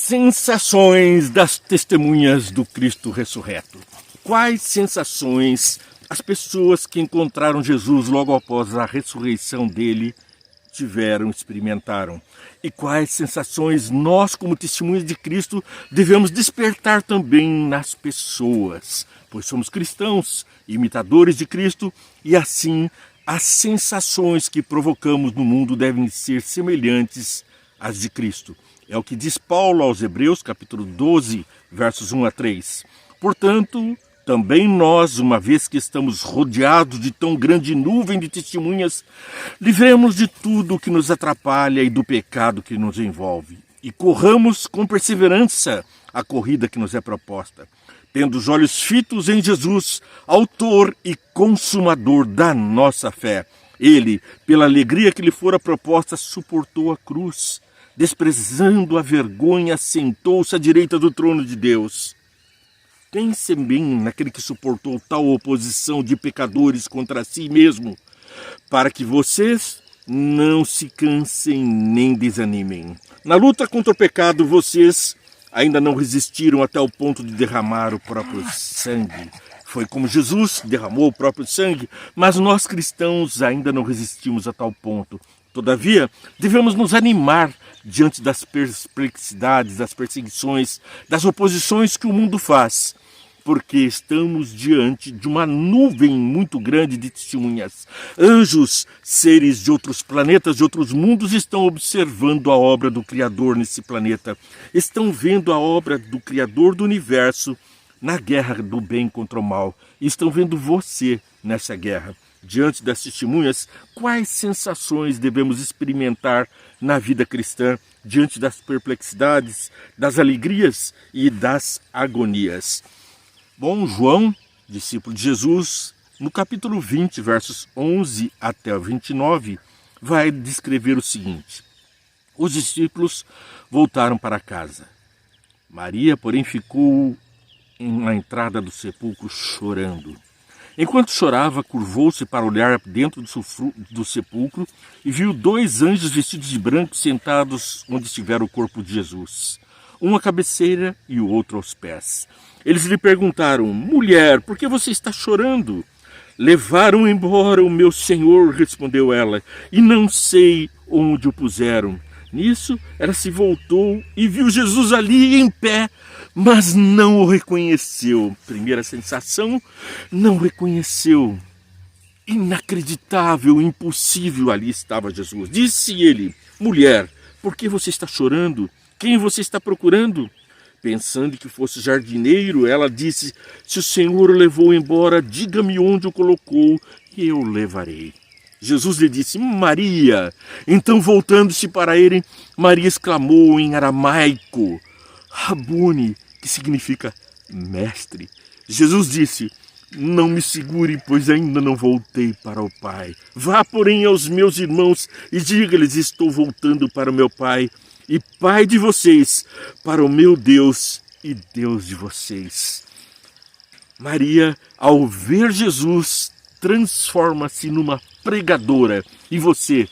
Sensações das testemunhas do Cristo ressurreto. Quais sensações as pessoas que encontraram Jesus logo após a ressurreição dele experimentaram? E quais sensações nós, como testemunhas de Cristo, devemos despertar também nas pessoas? Pois somos cristãos, imitadores de Cristo, e assim as sensações que provocamos no mundo devem ser semelhantes às de Cristo. É o que diz Paulo aos Hebreus, capítulo 12, versos 1 a 3. Portanto, também nós, uma vez que estamos rodeados de tão grande nuvem de testemunhas, livremos de tudo que nos atrapalha e do pecado que nos envolve, e corramos com perseverança a corrida que nos é proposta, tendo os olhos fitos em Jesus, autor e consumador da nossa fé. Ele, pela alegria que lhe fora proposta, suportou a cruz, desprezando a vergonha, sentou-se à direita do trono de Deus. Pense bem naquele que suportou tal oposição de pecadores contra si mesmo, para que vocês não se cansem nem desanimem. Na luta contra o pecado, vocês ainda não resistiram até o ponto de derramar o próprio sangue. Foi como Jesus derramou o próprio sangue, mas nós cristãos ainda não resistimos a tal ponto. Todavia, devemos nos animar diante das perplexidades, das perseguições, das oposições que o mundo faz, porque estamos diante de uma nuvem muito grande de testemunhas. Anjos, seres de outros planetas, de outros mundos, estão observando a obra do Criador nesse planeta. Estão vendo a obra do Criador do universo na guerra do bem contra o mal. Estão vendo você nessa guerra. Diante das testemunhas, quais sensações devemos experimentar na vida cristã, diante das perplexidades, das alegrias e das agonias? Bom, João, discípulo de Jesus, no capítulo 20, versos 11 até o 29, vai descrever o seguinte: os discípulos voltaram para casa. Maria, porém, ficou na entrada do sepulcro chorando. Enquanto chorava, curvou-se para olhar dentro do sepulcro e viu 2 anjos vestidos de branco sentados onde estivera o corpo de Jesus, um à cabeceira e o outro aos pés. Eles lhe perguntaram: mulher, por que você está chorando? Levaram embora o meu Senhor, respondeu ela, e não sei onde o puseram. Nisso, ela se voltou e viu Jesus ali em pé, mas não o reconheceu. Primeira sensação, não reconheceu. Inacreditável, impossível, ali estava Jesus. Disse ele: mulher, por que você está chorando? Quem você está procurando? Pensando que fosse jardineiro, ela disse: se o Senhor o levou embora, diga-me onde o colocou e eu o levarei. Jesus lhe disse: Maria. Então, voltando-se para ele, Maria exclamou em aramaico: Rabuni, que significa mestre. Jesus disse: não me segure, pois ainda não voltei para o Pai. Vá, porém, aos meus irmãos e diga-lhes: estou voltando para o meu Pai e Pai de vocês, para o meu Deus e Deus de vocês. Maria, ao ver Jesus, transforma-se numa pregadora. E você,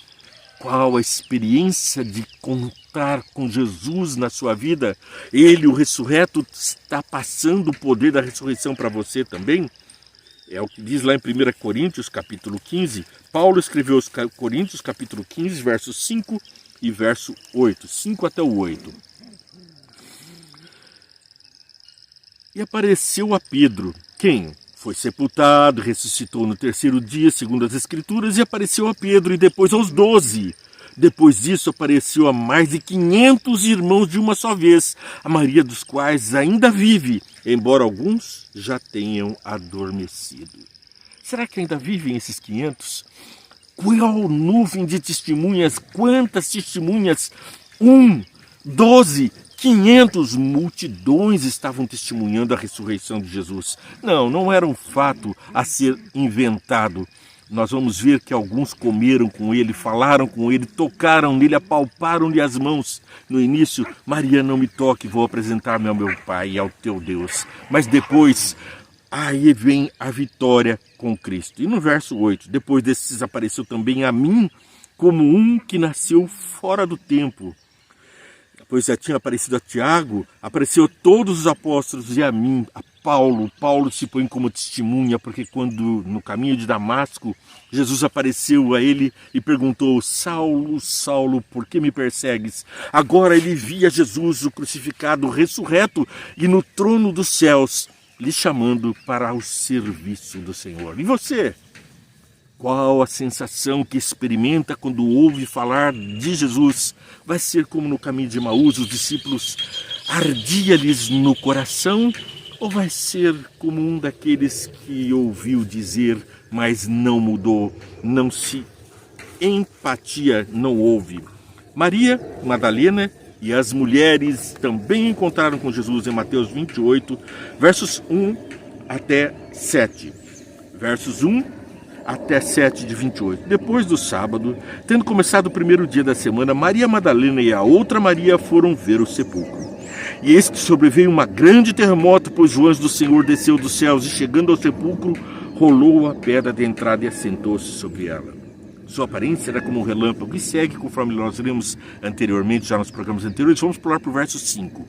qual a experiência de contar com Jesus na sua vida? Ele, o ressurreto, está passando o poder da ressurreição para você também? É o que diz lá em 1 Coríntios, capítulo 15. Paulo escreveu aos Coríntios, capítulo 15, versos 5 e verso 8. 5 até o 8. E apareceu a Pedro, quem foi sepultado, ressuscitou no 3º dia, segundo as Escrituras, e apareceu a Pedro e depois aos 12. Depois disso apareceu a mais de 500 irmãos de uma só vez, a maioria dos quais ainda vive, embora alguns já tenham adormecido. Será que ainda vivem esses 500? Qual nuvem de testemunhas, quantas testemunhas? 12, 500 multidões estavam testemunhando a ressurreição de Jesus. Não era um fato a ser inventado. Nós vamos ver que alguns comeram com ele, falaram com ele, tocaram nele, apalparam-lhe as mãos. No início, Maria, não me toque, vou apresentar-me ao meu Pai e ao teu Deus. Mas depois, aí vem a vitória com Cristo. E no verso 8, depois desses apareceu também a mim como um que nasceu fora do tempo. pois já tinha aparecido a Tiago, apareceu a todos os apóstolos e a mim, a Paulo. Paulo se põe como testemunha, porque quando no caminho de Damasco, Jesus apareceu a ele e perguntou: Saulo, Saulo, por que me persegues? Agora ele via Jesus, o crucificado, ressurreto e no trono dos céus, lhe chamando para o serviço do Senhor. E você? Qual a sensação que experimenta quando ouve falar de Jesus? Vai ser como no caminho de Emaús, os discípulos ardia-lhes no coração? Ou vai ser como um daqueles que ouviu dizer, mas não mudou, não se empatia, não houve? Maria Madalena e as mulheres também encontraram com Jesus em Mateus 28, versos 1 até 7. Versos 1 até 7 de 28. Depois do sábado, tendo começado o primeiro dia da semana, Maria Madalena e a outra Maria foram ver o sepulcro. E eis que sobreveio uma grande terremoto, pois o anjo do Senhor desceu dos céus e, chegando ao sepulcro, rolou a pedra de entrada e assentou-se sobre ela. Sua aparência era como um relâmpago. E segue, conforme nós lemos anteriormente, já nos programas anteriores. Vamos pular para o verso 5.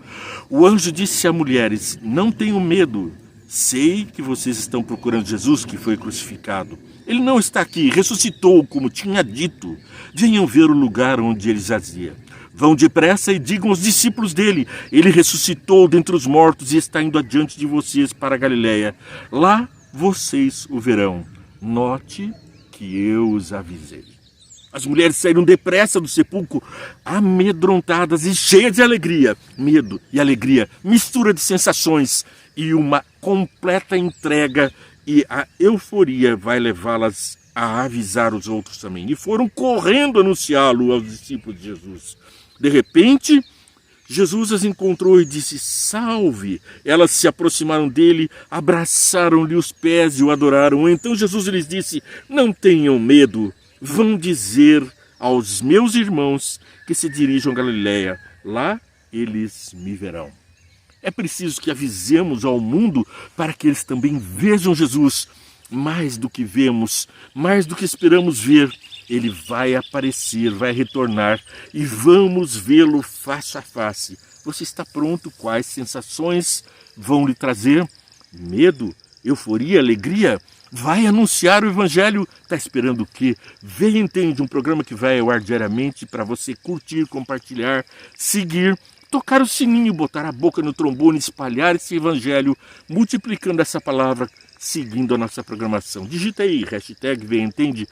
O anjo disse a mulheres: não tenham medo. Sei que vocês estão procurando Jesus, que foi crucificado. Ele não está aqui, ressuscitou, como tinha dito. Venham ver o lugar onde ele jazia. Vão depressa e digam aos discípulos dele: ele ressuscitou dentre os mortos e está indo adiante de vocês para a Galiléia. Lá vocês o verão. Note que eu os avisei. As mulheres saíram depressa do sepulcro, amedrontadas e cheias de alegria. Medo e alegria, mistura de sensações e uma completa entrega, e a euforia vai levá-las a avisar os outros também. E foram correndo anunciá-lo aos discípulos de Jesus. De repente, Jesus as encontrou e disse: salve! Elas se aproximaram dele, abraçaram-lhe os pés e o adoraram. Então Jesus lhes disse: não tenham medo. Vão dizer aos meus irmãos que se dirijam a Galiléia. Lá eles me verão. É preciso que avisemos ao mundo para que eles também vejam Jesus. Mais do que vemos, mais do que esperamos ver, ele vai aparecer, vai retornar e vamos vê-lo face a face. Você está pronto? Quais sensações vão lhe trazer? Medo? Euforia? Alegria? Vai anunciar o Evangelho? Está esperando o quê? Vem, entende, um programa que vai ao ar diariamente para você curtir, compartilhar, seguir, tocar o sininho, botar a boca no trombone, espalhar esse Evangelho, multiplicando essa palavra, seguindo a nossa programação. Digita aí, hashtag Vem, entende?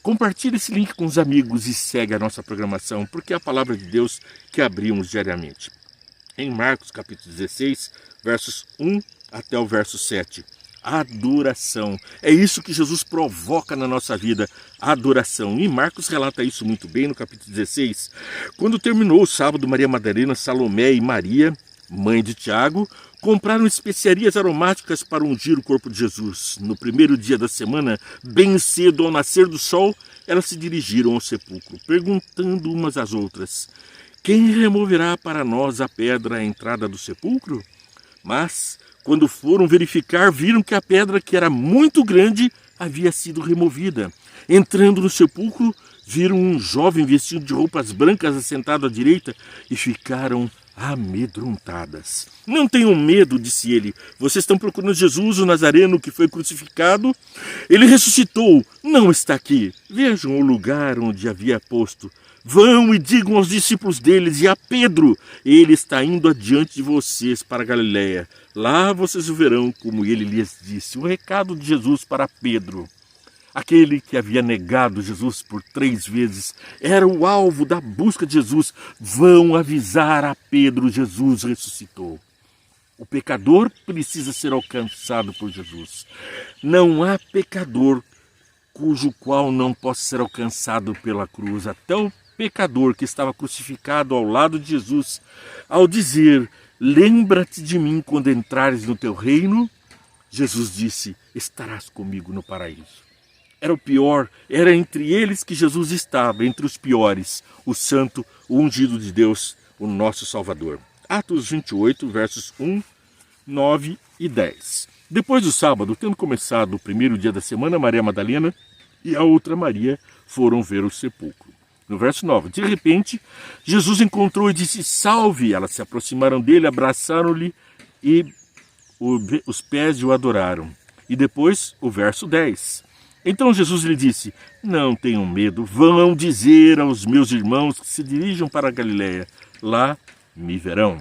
Compartilhe esse link com os amigos e segue a nossa programação, porque é a palavra de Deus que abrimos diariamente. Em Marcos capítulo 16, versos 1 até o verso 7. Adoração. É isso que Jesus provoca na nossa vida, adoração. E Marcos relata isso muito bem no capítulo 16. Quando terminou o sábado, Maria Madalena, Salomé e Maria, mãe de Tiago, compraram especiarias aromáticas para ungir o corpo de Jesus. No primeiro dia da semana, bem cedo ao nascer do sol, elas se dirigiram ao sepulcro, perguntando umas às outras: quem removerá para nós a pedra à entrada do sepulcro? Mas, quando foram verificar, viram que a pedra, que era muito grande, havia sido removida. Entrando no sepulcro, viram um jovem vestido de roupas brancas assentado à direita e ficaram amedrontadas. Não tenham medo, disse ele. Vocês estão procurando Jesus, o Nazareno, que foi crucificado? Ele ressuscitou, não está aqui. Vejam o lugar onde havia posto. Vão e digam aos discípulos deles e a Pedro: ele está indo adiante de vocês para a Galiléia. Lá vocês o verão, como ele lhes disse. O recado de Jesus para Pedro. Aquele que havia negado Jesus por 3 vezes era o alvo da busca de Jesus. Vão avisar a Pedro: Jesus ressuscitou. O pecador precisa ser alcançado por Jesus. Não há pecador cujo qual não possa ser alcançado pela cruz. Até o pecador que estava crucificado ao lado de Jesus, ao dizer: lembra-te de mim quando entrares no teu reino, Jesus disse: estarás comigo no paraíso. Era o pior, era entre eles que Jesus estava, entre os piores, o santo, o ungido de Deus, o nosso Salvador. Atos 28, versos 1, 9 e 10. Depois do sábado, tendo começado o primeiro dia da semana, Maria Madalena e a outra Maria foram ver o sepulcro. No verso 9, de repente, Jesus encontrou e disse, salve! Elas se aproximaram dele, abraçaram-lhe e os pés o adoraram. E depois, o verso 10. Então Jesus lhe disse, não tenham medo, vão dizer aos meus irmãos que se dirijam para a Galiléia, lá me verão.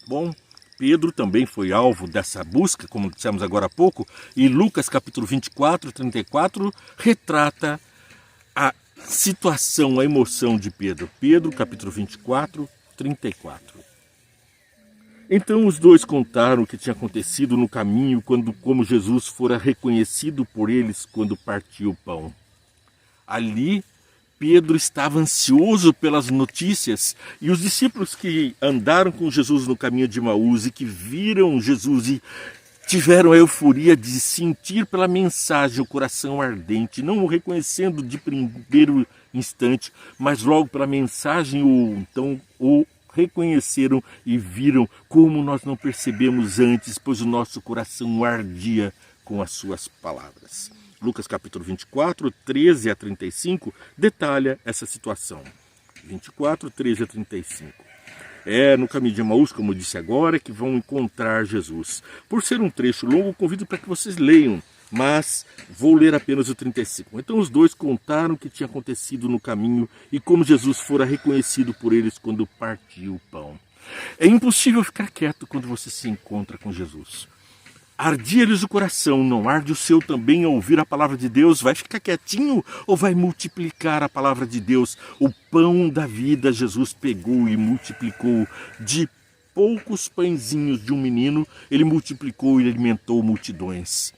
Bom, Pedro também foi alvo dessa busca, como dissemos agora há pouco, e Lucas capítulo 24, 34, retrata a situação, a emoção de Pedro. Pedro capítulo 24, 34. Então os dois contaram o que tinha acontecido no caminho, como Jesus fora reconhecido por eles quando partiu o pão. Ali, Pedro estava ansioso pelas notícias, e os discípulos que andaram com Jesus no caminho de Emaús e que viram Jesus e tiveram a euforia de sentir pela mensagem o coração ardente, não o reconhecendo de primeiro instante, mas logo pela mensagem o reconheceram e viram como nós não percebemos antes, pois o nosso coração ardia com as suas palavras. Lucas capítulo 24, 13 a 35, detalha essa situação. 24, 13 a 35. É no caminho de Emaús, como eu disse agora, que vão encontrar Jesus. Por ser um trecho longo, convido para que vocês leiam, mas vou ler apenas o 35. Então os dois contaram o que tinha acontecido no caminho e como Jesus fora reconhecido por eles quando partiu o pão. É impossível ficar quieto quando você se encontra com Jesus. Ardia-lhes o coração, não arde o seu também ao ouvir a palavra de Deus? Vai ficar quietinho ou vai multiplicar a palavra de Deus? O pão da vida Jesus pegou e multiplicou. De poucos pãezinhos de um menino, ele multiplicou e alimentou multidões.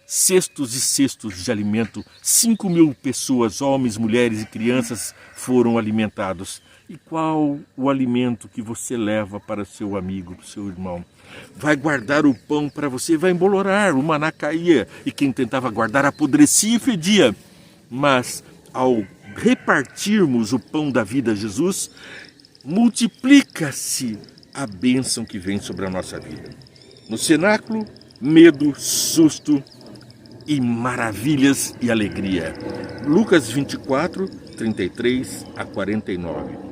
Cestos e cestos de alimento, 5.000 pessoas, homens, mulheres e crianças foram alimentados. E qual o alimento que você leva para seu amigo, para seu irmão? Vai guardar o pão para você, vai embolorar, o maná caía, e quem tentava guardar apodrecia e fedia. Mas ao repartirmos o pão da vida, Jesus, multiplica-se a bênção que vem sobre a nossa vida. No cenáculo, medo, susto e maravilhas e alegria. Lucas 24, 33 a 49.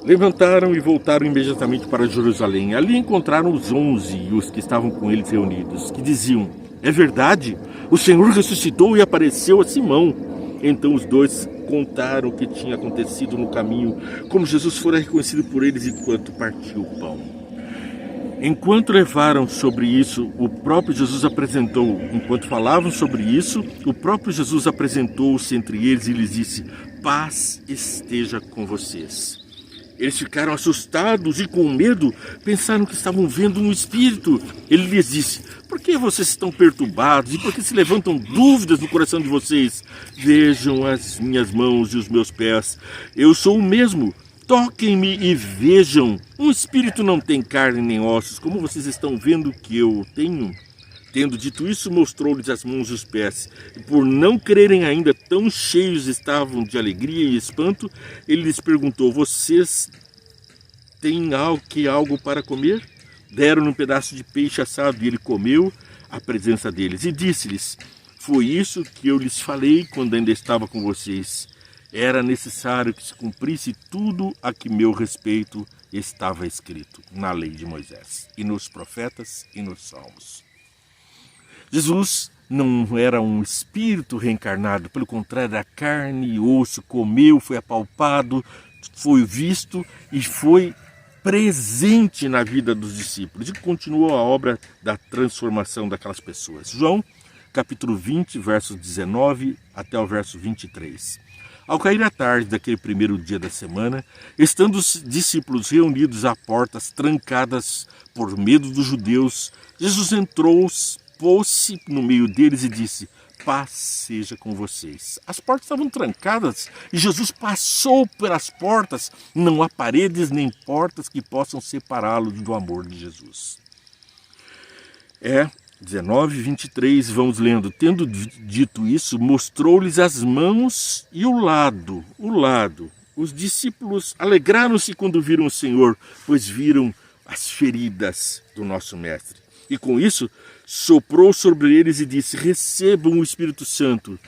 Levantaram e voltaram imediatamente para Jerusalém. Ali encontraram os 11 e os que estavam com eles reunidos, que diziam, é verdade, o Senhor ressuscitou e apareceu a Simão. Então os dois contaram o que tinha acontecido no caminho, como Jesus fora reconhecido por eles enquanto partiu o pão. Enquanto levaram sobre isso, o próprio Jesus apresentou, enquanto falavam sobre isso, o próprio Jesus apresentou-se entre eles e lhes disse, paz esteja com vocês. Eles ficaram assustados e com medo, pensaram que estavam vendo um espírito. Ele lhes disse, por que vocês estão perturbados e por que se levantam dúvidas no coração de vocês? Vejam as minhas mãos e os meus pés, eu sou o mesmo. Toquem-me e vejam, um espírito não tem carne nem ossos, como vocês estão vendo que eu tenho. Tendo dito isso, mostrou-lhes as mãos e os pés. E por não crerem ainda, tão cheios estavam de alegria e espanto, ele lhes perguntou, vocês têm algo para comer? Deram-lhe um pedaço de peixe assado e ele comeu à presença deles. E disse-lhes, foi isso que eu lhes falei quando ainda estava com vocês. Era necessário que se cumprisse tudo a que meu respeito estava escrito na lei de Moisés, e nos profetas e nos salmos. Jesus não era um espírito reencarnado, pelo contrário, era carne e osso, comeu, foi apalpado, foi visto e foi presente na vida dos discípulos. E continuou a obra da transformação daquelas pessoas. João, capítulo 20, versos 19 até o verso 23. Ao cair a tarde daquele primeiro dia da semana, estando os discípulos reunidos a portas trancadas por medo dos judeus, Jesus entrou, pôs-se no meio deles e disse, paz seja com vocês. As portas estavam trancadas e Jesus passou pelas portas. Não há paredes nem portas que possam separá-lo do amor de Jesus. 19, 23, vamos lendo. Tendo dito isso, mostrou-lhes as mãos e o lado. Os discípulos alegraram-se quando viram o Senhor, pois viram as feridas do nosso Mestre. E com isso, soprou sobre eles e disse, recebam o Espírito Santo.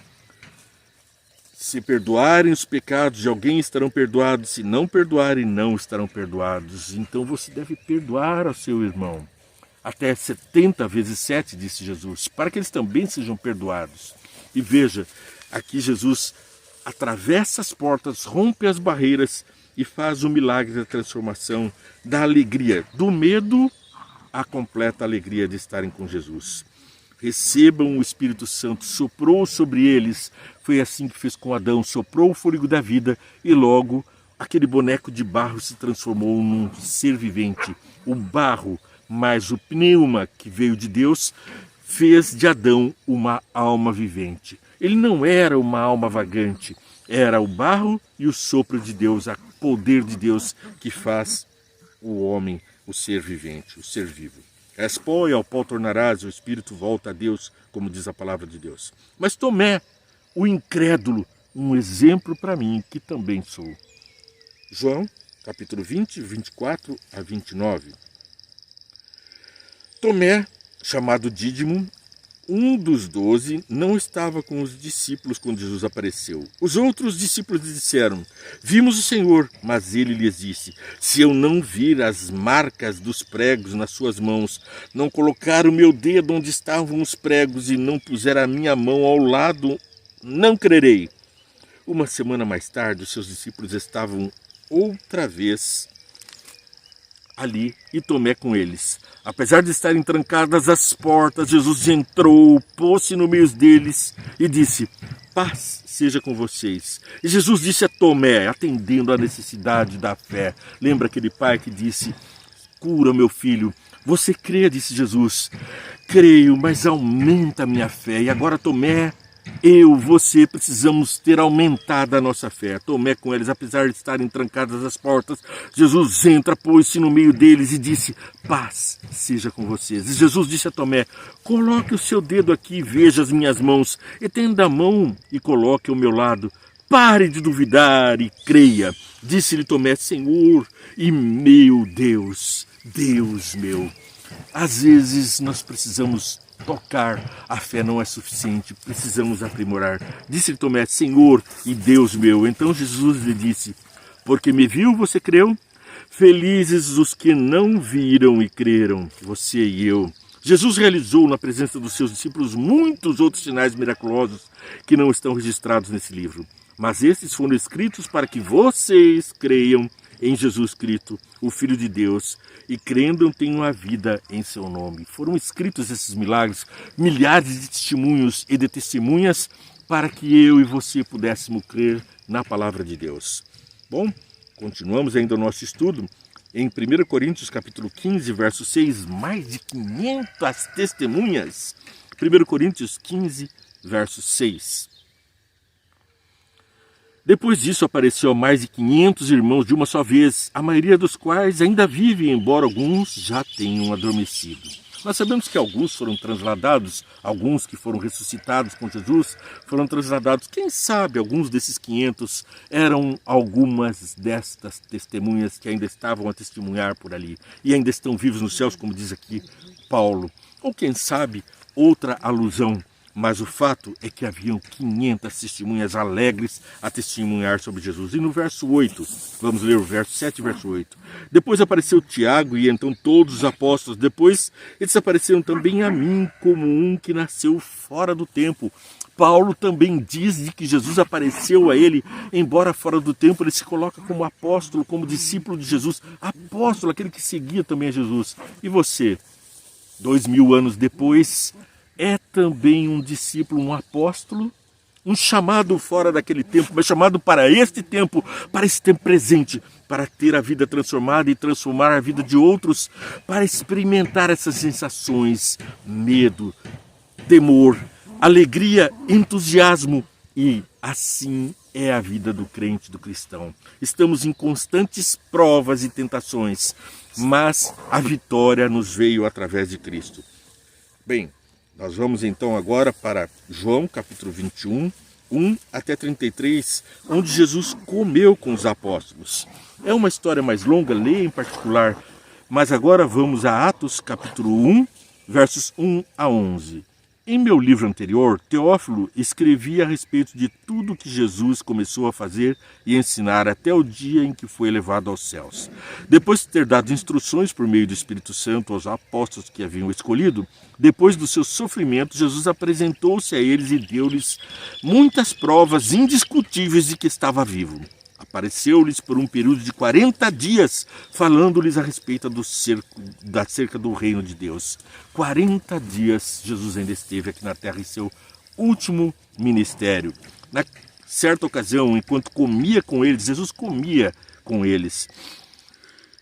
Se perdoarem os pecados de alguém, estarão perdoados. Se não perdoarem, não estarão perdoados. Então você deve perdoar ao seu irmão. Até 70 vezes 7, disse Jesus, para que eles também sejam perdoados. E veja, aqui Jesus atravessa as portas, rompe as barreiras e faz o milagre da transformação, da alegria, do medo à completa alegria de estarem com Jesus. Recebam o Espírito Santo, soprou sobre eles, foi assim que fez com Adão, soprou o fôlego da vida e logo aquele boneco de barro se transformou num ser vivente. O barro mais o pneuma que veio de Deus fez de Adão uma alma vivente. Ele não era uma alma vagante, era o barro e o sopro de Deus, o poder de Deus que faz o homem, o ser vivente, o ser vivo. És pó e ao pó tornarás, o espírito volta a Deus, como diz a palavra de Deus. Mas Tomé, o incrédulo, um exemplo para mim, que também sou. João, capítulo 20, 24 a 29. Tomé, chamado Dídimo, um dos 12, não estava com os discípulos quando Jesus apareceu. Os outros discípulos lhe disseram, vimos o Senhor, mas ele lhes disse, se eu não vir as marcas dos pregos nas suas mãos, não colocar o meu dedo onde estavam os pregos e não puser a minha mão ao lado, não crerei. Uma semana mais tarde, os seus discípulos estavam outra vez ali e Tomé com eles. Apesar de estarem trancadas as portas, Jesus entrou, pôs-se no meio deles e disse, paz seja com vocês. E Jesus disse a Tomé, atendendo à necessidade da fé. Lembra aquele pai que disse, cura meu filho. Você crê, disse Jesus. Creio, mas aumenta a minha fé. E agora Tomé, você precisamos ter aumentado a nossa fé. Tomé com eles, apesar de estarem trancadas as portas, Jesus entra, pôs-se no meio deles e disse, paz seja com vocês. E Jesus disse a Tomé, coloque o seu dedo aqui e veja as minhas mãos. Estenda a mão e coloque ao meu lado. Pare de duvidar e creia. Disse-lhe Tomé, Senhor e meu Deus, Deus meu. Às vezes nós precisamos tocar, a fé não é suficiente, precisamos aprimorar. Disse-lhe Tomé, Senhor e Deus meu. Então Jesus lhe disse, porque me viu, você creu? Felizes os que não viram e creram, você e eu. Jesus realizou na presença dos seus discípulos muitos outros sinais miraculosos que não estão registrados nesse livro. Mas esses foram escritos para que vocês creiam em Jesus Cristo, o Filho de Deus, e crendo tenham a vida em seu nome. Foram escritos esses milagres, milhares de testemunhos e de testemunhas, para que eu e você pudéssemos crer na palavra de Deus. Bom, continuamos ainda o nosso estudo. Em 1 Coríntios capítulo 15, verso 6, mais de 500 testemunhas. 1 Coríntios 15, verso 6. Depois disso apareceu a mais de 500 irmãos de uma só vez, a maioria dos quais ainda vivem, embora alguns já tenham adormecido. Nós sabemos que alguns foram transladados, alguns que foram ressuscitados com Jesus foram transladados. Quem sabe alguns desses 500 eram algumas destas testemunhas que ainda estavam a testemunhar por ali e ainda estão vivos nos céus, como diz aqui Paulo. Ou quem sabe outra alusão. Mas o fato é que haviam 500 testemunhas alegres a testemunhar sobre Jesus. E no verso 8, vamos ler o verso 7 e verso 8. Depois apareceu Tiago e então todos os apóstolos. Depois eles apareceram também a mim como um que nasceu fora do tempo. Paulo também diz de que Jesus apareceu a ele, embora fora do tempo, ele se coloca como apóstolo, como discípulo de Jesus. Apóstolo, aquele que seguia também a Jesus. E você, 2000 anos depois, é também um discípulo, um apóstolo, um chamado fora daquele tempo, mas chamado para este tempo presente, para ter a vida transformada e transformar a vida de outros, para experimentar essas sensações, medo, temor, alegria, entusiasmo, e assim é a vida do crente, do cristão. Estamos em constantes provas e tentações, mas a vitória nos veio através de Cristo. Bem, nós vamos então agora para João capítulo 21, 1 até 33, onde Jesus comeu com os apóstolos. É uma história mais longa, leia em particular, mas agora vamos a Atos capítulo 1, versos 1 a 11. Em meu livro anterior, Teófilo escrevia a respeito de tudo que Jesus começou a fazer e ensinar até o dia em que foi elevado aos céus. Depois de ter dado instruções por meio do Espírito Santo aos apóstolos que haviam escolhido, depois do seu sofrimento, Jesus apresentou-se a eles e deu-lhes muitas provas indiscutíveis de que estava vivo. Apareceu-lhes por um período de 40 dias, falando-lhes a respeito da cerca do reino de Deus. 40 dias Jesus ainda esteve aqui na terra em seu último ministério. Na certa ocasião, enquanto comia com eles, Jesus comia com eles.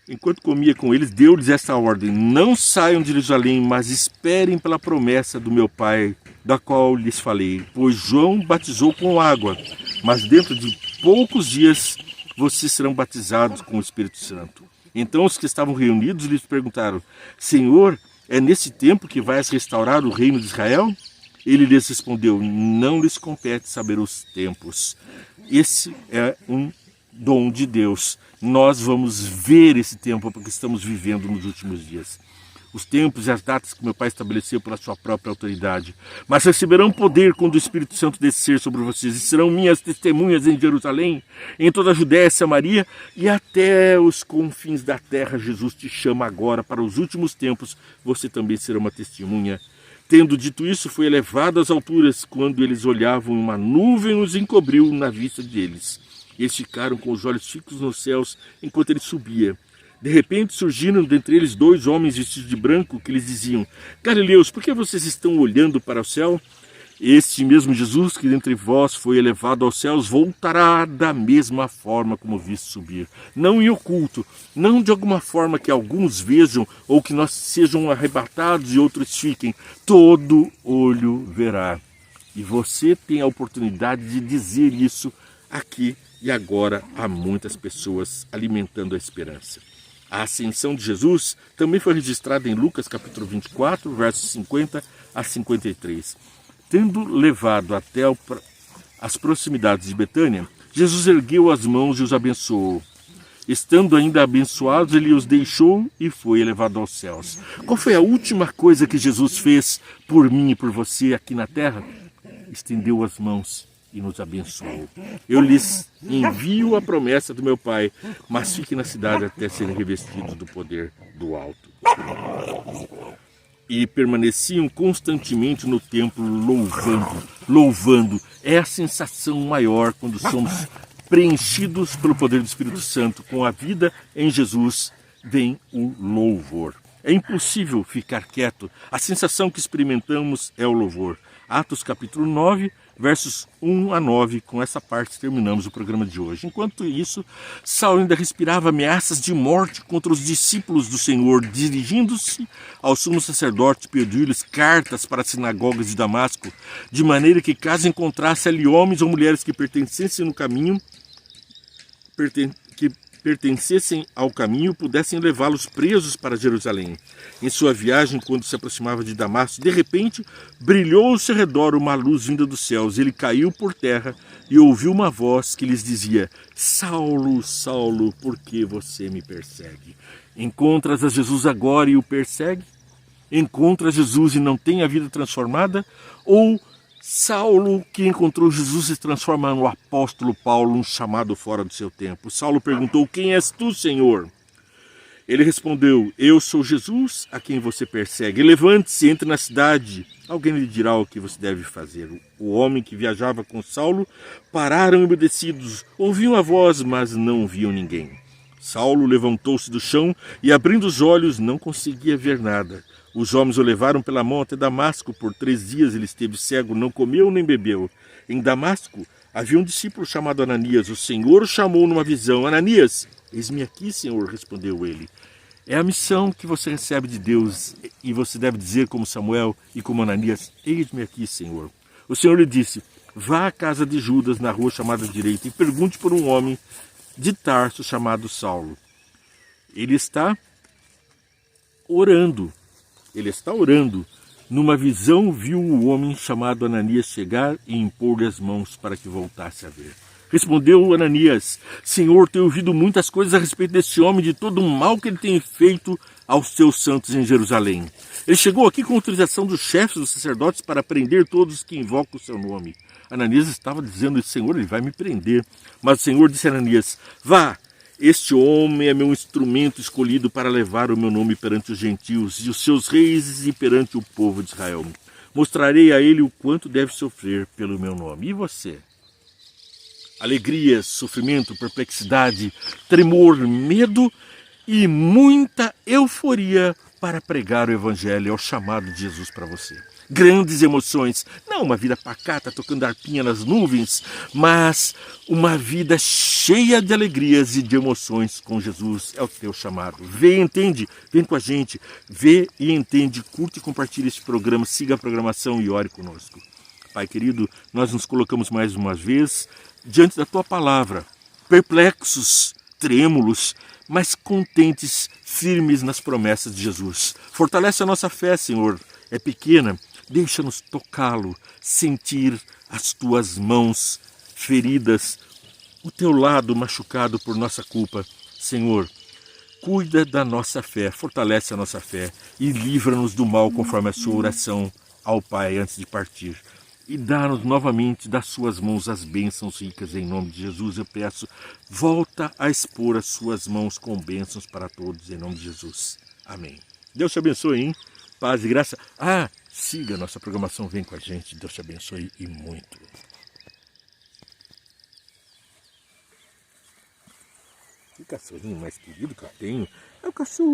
Enquanto comia com eles, deu-lhes esta ordem: não saiam de Jerusalém, mas esperem pela promessa do meu Pai, da qual lhes falei. Pois João batizou com água, mas dentro de poucos dias vocês serão batizados com o Espírito Santo. Então os que estavam reunidos lhes perguntaram: Senhor, é nesse tempo que vais restaurar o reino de Israel? Ele lhes respondeu: não lhes compete saber os tempos. Esse é um dom de Deus. Nós vamos ver esse tempo porque estamos vivendo nos últimos dias. Os tempos e as datas que meu Pai estabeleceu pela sua própria autoridade. Mas receberão poder quando o Espírito Santo descer sobre vocês e serão minhas testemunhas em Jerusalém, em toda a Judéia e Samaria e até os confins da terra. Jesus te chama agora para os últimos tempos. Você também será uma testemunha. Tendo dito isso, foi elevado às alturas. Quando eles olhavam, uma nuvem os encobriu na vista deles. Eles ficaram com os olhos fixos nos céus enquanto ele subia. De repente surgiram dentre eles 2 homens vestidos de branco que lhes diziam: Galileus, por que vocês estão olhando para o céu? Este mesmo Jesus que dentre vós foi elevado aos céus voltará da mesma forma como viste subir. Não em oculto, não de alguma forma que alguns vejam ou que nós sejam arrebatados e outros fiquem. Todo olho verá. E você tem a oportunidade de dizer isso aqui e agora a muitas pessoas, alimentando a esperança. A ascensão de Jesus também foi registrada em Lucas capítulo 24, versos 50 a 53. Tendo levado até as proximidades de Betânia, Jesus ergueu as mãos e os abençoou. Estando ainda abençoados, ele os deixou e foi elevado aos céus. Qual foi a última coisa que Jesus fez por mim e por você aqui na terra? Estendeu as mãos e nos abençoou. Eu lhes envio a promessa do meu Pai, mas fiquem na cidade até serem revestidos do poder do alto. E permaneciam constantemente no templo louvando. É a sensação maior quando somos preenchidos pelo poder do Espírito Santo. Com a vida em Jesus vem o louvor. É impossível ficar quieto. A sensação que experimentamos é o louvor. Atos capítulo 9, versos 1 a 9, com essa parte terminamos o programa de hoje. Enquanto isso, Saulo ainda respirava ameaças de morte contra os discípulos do Senhor. Dirigindo-se ao sumo sacerdote, pediu-lhes cartas para as sinagogas de Damasco, de maneira que, caso encontrasse ali homens ou mulheres que pertencessem ao caminho, pudessem levá-los presos para Jerusalém. Em sua viagem, quando se aproximava de Damasco, de repente brilhou ao seu redor uma luz vinda dos céus. Ele caiu por terra e ouviu uma voz que lhes dizia: Saulo, Saulo, por que você me persegue? Encontras a Jesus agora e o persegue? Encontras Jesus e não tem a vida transformada? Ou Saulo, que encontrou Jesus, se transforma no apóstolo Paulo, um chamado fora do seu tempo? Saulo perguntou: quem és tu, Senhor? Ele respondeu: eu sou Jesus, a quem você persegue. Levante-se, entre na cidade. Alguém lhe dirá o que você deve fazer. O homem que viajava com Saulo pararam embudecidos. Ouviam a voz, mas não viam ninguém. Saulo levantou-se do chão e, abrindo os olhos, não conseguia ver nada. Os homens o levaram pela mão até Damasco. Por 3 dias ele esteve cego, não comeu nem bebeu. Em Damasco havia um discípulo chamado Ananias. O Senhor o chamou numa visão: Ananias! Eis-me aqui, Senhor, respondeu ele. É a missão que você recebe de Deus e você deve dizer como Samuel e como Ananias: eis-me aqui, Senhor. O Senhor lhe disse: vá à casa de Judas, na rua chamada Direita, e pergunte por um homem de Tarso chamado Saulo. Ele está orando. Numa visão, viu o homem chamado Ananias chegar e impor-lhe as mãos para que voltasse a ver. Respondeu Ananias: Senhor, tenho ouvido muitas coisas a respeito desse homem, de todo o mal que ele tem feito aos teus santos em Jerusalém. Ele chegou aqui com autorização dos chefes dos sacerdotes para prender todos os que invocam o seu nome. Ananias estava dizendo isso: Senhor, ele vai me prender. Mas o Senhor disse a Ananias: vá, este homem é meu instrumento escolhido para levar o meu nome perante os gentios e os seus reis e perante o povo de Israel. Mostrarei a ele o quanto deve sofrer pelo meu nome. E você? Alegria, sofrimento, perplexidade, tremor, medo e muita euforia para pregar o Evangelho, é o chamado de Jesus para você. Grandes emoções, não uma vida pacata tocando arpinha nas nuvens, mas uma vida cheia de alegrias e de emoções com Jesus, é o teu chamado. Vê e entende, vem com a gente, vê e entende, curte e compartilhe este programa, siga a programação e ore conosco. Pai querido, nós nos colocamos mais uma vez diante da tua palavra, perplexos, trêmulos, mas contentes, firmes nas promessas de Jesus. Fortalece a nossa fé, Senhor. É pequena, deixa-nos tocá-lo, sentir as tuas mãos feridas, o teu lado machucado por nossa culpa. Senhor, cuida da nossa fé, fortalece a nossa fé e livra-nos do mal conforme a sua oração ao Pai antes de partir. E dá-nos novamente das suas mãos as bênçãos ricas, em nome de Jesus eu peço. Volta a expor as suas mãos com bênçãos para todos, em nome de Jesus. Amém. Deus te abençoe, hein? Paz e graça. Siga a nossa programação, vem com a gente. Deus te abençoe e muito. Que cachorrinho mais querido que eu tenho. É o cachorro.